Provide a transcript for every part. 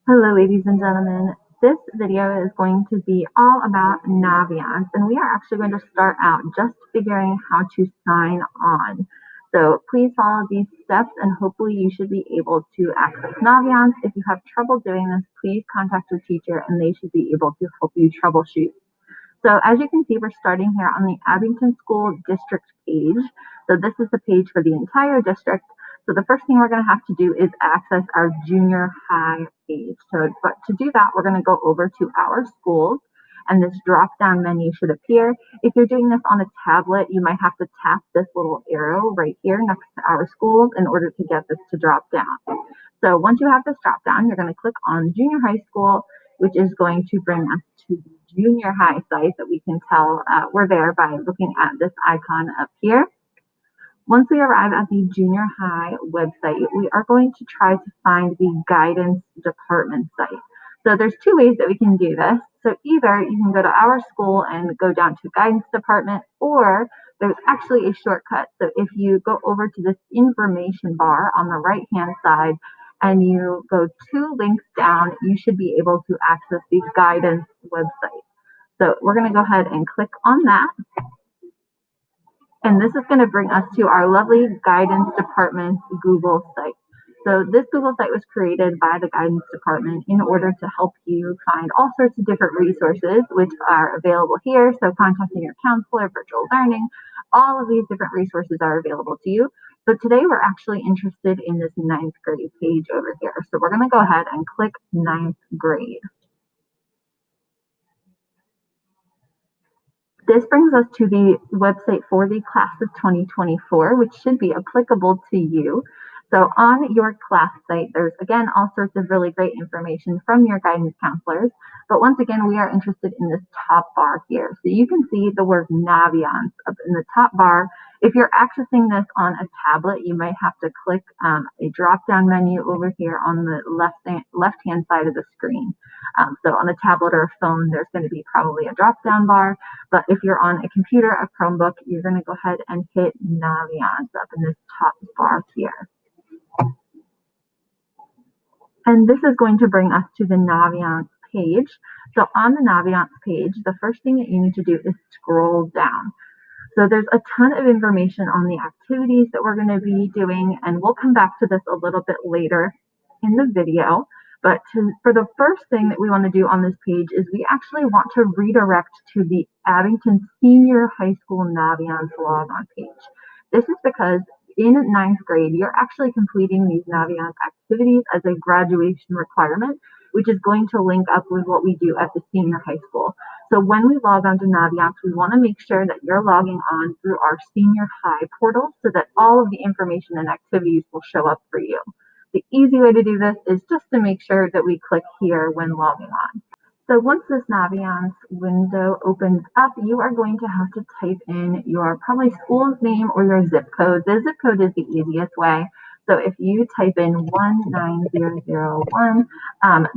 Hello, ladies and gentlemen. This video is going to be all about Naviance, and we are actually going to start out just figuring how to sign on. So please follow these steps, and hopefully you should be able to access Naviance. If you have trouble doing this, please contact your teacher, and they should be able to help you troubleshoot. So as you can see, we're starting here on the Abington School District page. So this is the page for the entire district. So the first thing we're going to have to do is access our junior high page. But to do that, we're going to go over to our schools, and this drop-down menu should appear. If you're doing this on a tablet, you might have to tap this little arrow right here next to our schools in order to get this to drop down. So once you have this drop down, you're going to click on junior high school, which is going to bring us to the junior high site that we can tell we're there by looking at this icon up here. Once we arrive at the junior high website, we are going to try to find the guidance department site. So there's two ways that we can do this. So either you can go to our school and go down to guidance department, or there's actually a shortcut. So if you go over to this information bar on the right hand side and you go 2 links down, you should be able to access the guidance website. So we're going to go ahead and click on that. And this is going to bring us to our lovely guidance department Google site. So this Google site was created by the guidance department in order to help you find all sorts of different resources, which are available here. So contacting your counselor, virtual learning, all of these different resources are available to you. But today we're actually interested in this 9th grade page over here. So we're going to go ahead and click 9th grade. This brings us to the website for the class of 2024, which should be applicable to you. So on your class site, there's again all sorts of really great information from your guidance counselors. But once again, we are interested in this top bar here. So you can see the word Naviance up in the top bar. If you're accessing this on a tablet, you might have to click a drop-down menu over here on the left-hand side of the screen. So on a tablet or a phone, there's going to be probably a drop-down bar. But if you're on a computer, a Chromebook, you're going to go ahead and hit Naviance up in this top bar here. And this is going to bring us to the Naviance page. So on the Naviance page, the first thing that you need to do is scroll down. So there's a ton of information on the activities that we're going to be doing, and we'll come back to this a little bit later in the video. But for the first thing that we want to do on this page is we actually want to redirect to the Abington Senior High School Naviance logon page. This is because in 9th grade, you're actually completing these Naviance activities as a graduation requirement, which is going to link up with what we do at the senior high school. So when we log on to Naviance, we want to make sure that you're logging on through our senior high portal so that all of the information and activities will show up for you. The easy way to do this is just to make sure that we click here when logging on. So once this Naviance window opens up, you are going to have to type in your probably school's name or your zip code. The zip code is the easiest way. So if you type in 19001,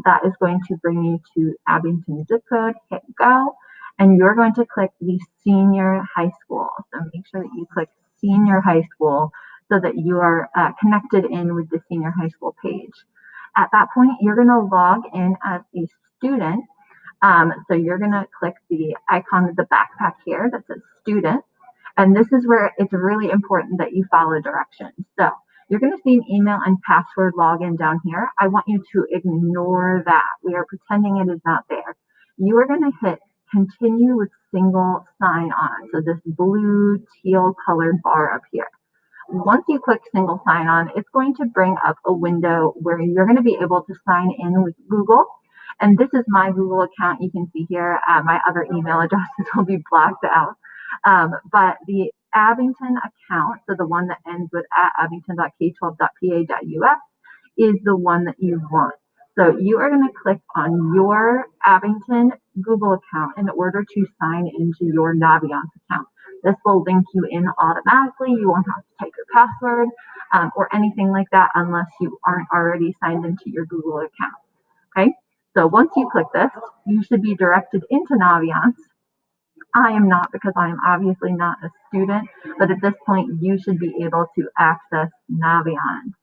that is going to bring you to Abington zip code, hit go, and you're going to click the senior high school. So make sure that you click senior high school so that you are connected in with the senior high school page. At that point, you're going to log in as a student. So you're going to click the icon of the backpack here that says student. And this is where it's really important that you follow directions. So you're going to see an email and password login down here. I want you to ignore that. We are pretending it is not there. You are going to hit continue with single sign on. So this blue teal colored bar up here. Once you click single sign on, it's going to bring up a window where you're going to be able to sign in with Google. And this is my Google account. You can see here my other email addresses will be blacked out. But the Abington account, so the one that ends with abington.k12.pa.us, is the one that you want. So you are going to click on your Abington Google account in order to sign into your Naviance account. This will link you in automatically. You won't have to type your password or anything like that unless you aren't already signed into your Google account. Okay, so once you click this, you should be directed into Naviance. I am not, because I am obviously not a student, but at this point you should be able to access Naviance.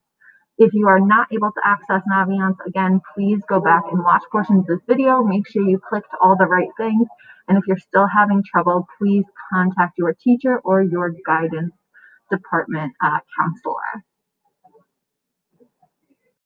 If you are not able to access Naviance, again, please go back and watch portions of this video. Make sure you clicked all the right things. And if you're still having trouble, please contact your teacher or your guidance department counselor.